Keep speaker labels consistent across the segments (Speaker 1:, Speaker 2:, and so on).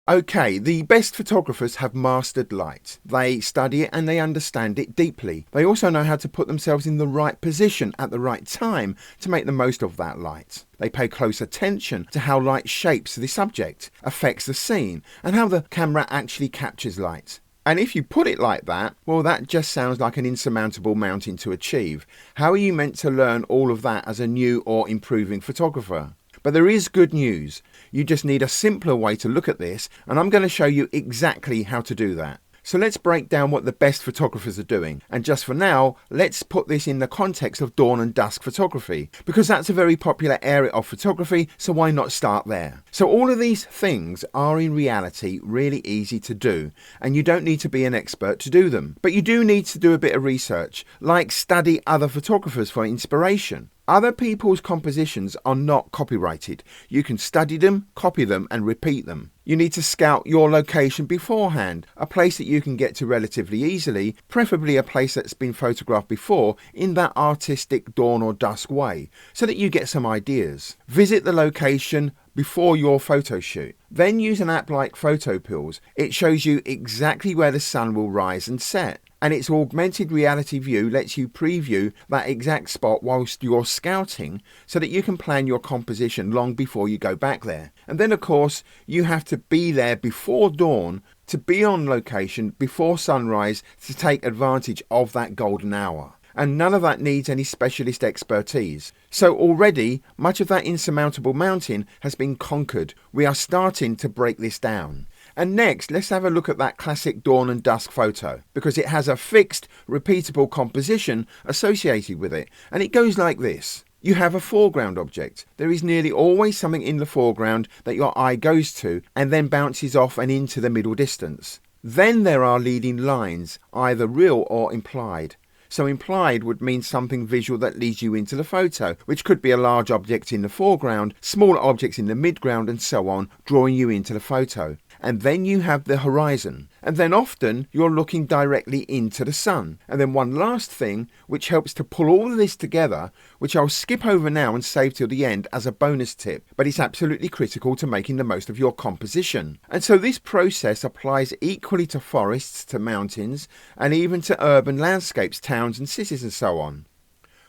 Speaker 1: Okay, the best photographers have mastered light. They study it and they understand it deeply. They also know how to put themselves in the right position at the right time to make the most of that light. They pay close attention to how light shapes the subject, affects the scene, and how the camera actually captures light. And if you put it like that, well, that just sounds like an insurmountable mountain to achieve. How are you meant to learn all of that as a new or improving photographer? But there is good news. You just need a simpler way to look at this, and I'm going to show you exactly how to do that. So let's break down what the best photographers are doing. And just for now, let's put this in the context of dawn and dusk photography, because that's a very popular area of photography, so why not start there? So all of these things are in reality really easy to do, and you don't need to be an expert to do them. But you do need to do a bit of research, like study other photographers for inspiration. Other people's compositions are not copyrighted. You can study them, copy them, and repeat them. You need to scout your location beforehand, a place that you can get to relatively easily, preferably a place that's been photographed before in that artistic dawn or dusk way, so that you get some ideas. Visit the location before your photo shoot. Then use an app like PhotoPills. It shows you exactly where the sun will rise and set. And its augmented reality view lets you preview that exact spot whilst you're scouting, so that you can plan your composition long before you go back there. And then of course you have to be there before dawn, to be on location before sunrise, to take advantage of that golden hour. And none of that needs any specialist expertise. So already much of that insurmountable mountain has been conquered. We are starting to break this down. And next, let's have a look at that classic dawn and dusk photo, because it has a fixed, repeatable composition associated with it, and it goes like this. You have a foreground object. There is nearly always something in the foreground that your eye goes to and then bounces off and into the middle distance. Then there are leading lines, either real or implied. So implied would mean something visual that leads you into the photo, which could be a large object in the foreground, smaller objects in the midground, and so on, drawing you into the photo. And then you have the horizon. And then often you're looking directly into the sun. And then one last thing, which helps to pull all of this together, which I'll skip over now and save till the end as a bonus tip, but it's absolutely critical to making the most of your composition. And so this process applies equally to forests, to mountains, and even to urban landscapes, towns and cities and so on.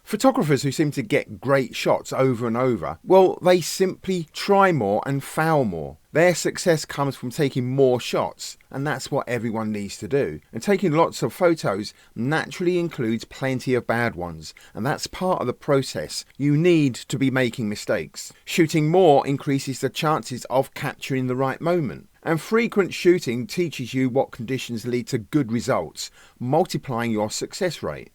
Speaker 1: Photographers who seem to get great shots over and over, well, they simply try more and foul more. Their success comes from taking more shots, and that's what everyone needs to do. And taking lots of photos naturally includes plenty of bad ones, and that's part of the process. You need to be making mistakes. Shooting more increases the chances of capturing the right moment. And frequent shooting teaches you what conditions lead to good results, multiplying your success rate.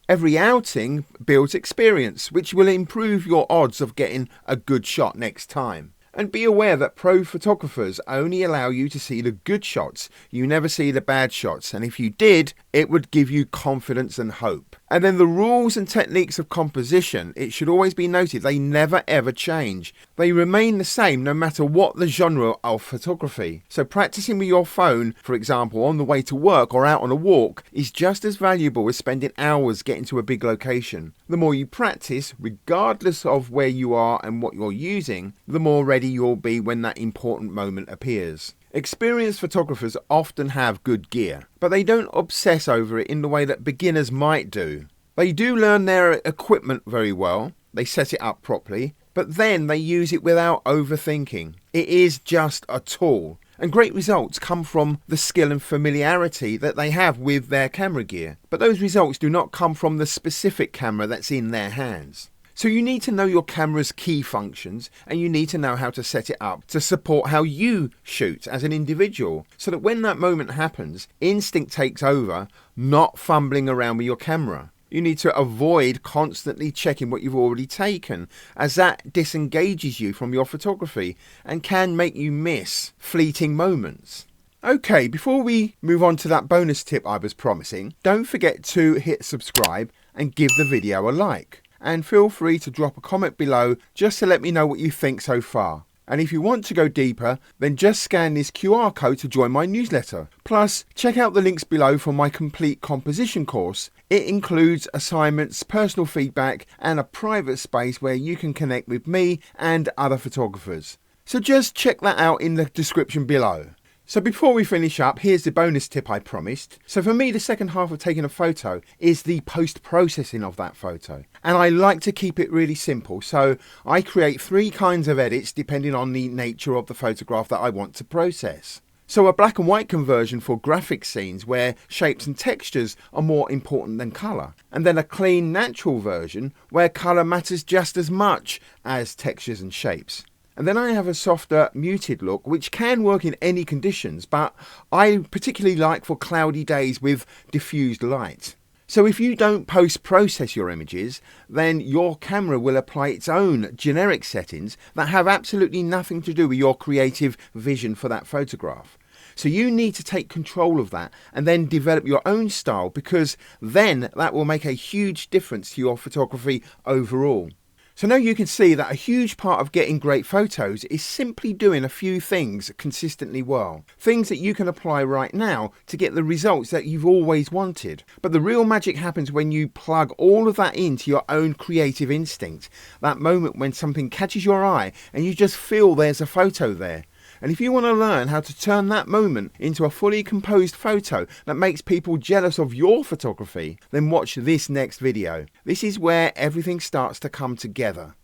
Speaker 1: Every outing builds experience, which will improve your odds of getting a good shot next time. And be aware that pro photographers only allow you to see the good shots. You never see the bad shots, and if you did, it would give you confidence and hope. And then the rules and techniques of composition, it should always be noted, they never ever change. They remain the same no matter what the genre of photography. So practicing with your phone, for example, on the way to work or out on a walk, is just as valuable as spending hours getting to a big location. The more you practice, regardless of where you are and what you're using, the more ready you'll be when that important moment appears. Experienced photographers often have good gear, but they don't obsess over it in the way that beginners might do. They do learn their equipment very well, they set it up properly, but then they use it without overthinking. It is just a tool. And great results come from the skill and familiarity that they have with their camera gear. But those results do not come from the specific camera that's in their hands. So you need to know your camera's key functions, and you need to know how to set it up to support how you shoot as an individual, so that when that moment happens, instinct takes over, not fumbling around with your camera. You need to avoid constantly checking what you've already taken, as that disengages you from your photography and can make you miss fleeting moments. Okay, before we move on to that bonus tip I was promising, don't forget to hit subscribe and give the video a like. And feel free to drop a comment below just to let me know what you think so far. And if you want to go deeper, then just scan this QR code to join my newsletter. Plus, check out the links below for my complete composition course. It includes assignments, personal feedback, and a private space where you can connect with me and other photographers. So just check that out in the description below. So before we finish up, here's the bonus tip I promised. So for me, the second half of taking a photo is the post-processing of that photo. And I like to keep it really simple. So I create 3 kinds of edits depending on the nature of the photograph that I want to process. So a black and white conversion for graphic scenes where shapes and textures are more important than colour. And then a clean natural version where colour matters just as much as textures and shapes. And then I have a softer muted look which can work in any conditions, but I particularly like for cloudy days with diffused light. So if you don't post-process your images, then your camera will apply its own generic settings that have absolutely nothing to do with your creative vision for that photograph. So you need to take control of that and then develop your own style, because then that will make a huge difference to your photography overall. So now you can see that a huge part of getting great photos is simply doing a few things consistently well. Things that you can apply right now to get the results that you've always wanted. But the real magic happens when you plug all of that into your own creative instinct. That moment when something catches your eye and you just feel there's a photo there. And if you want to learn how to turn that moment into a fully composed photo that makes people jealous of your photography, then watch this next video. This is where everything starts to come together.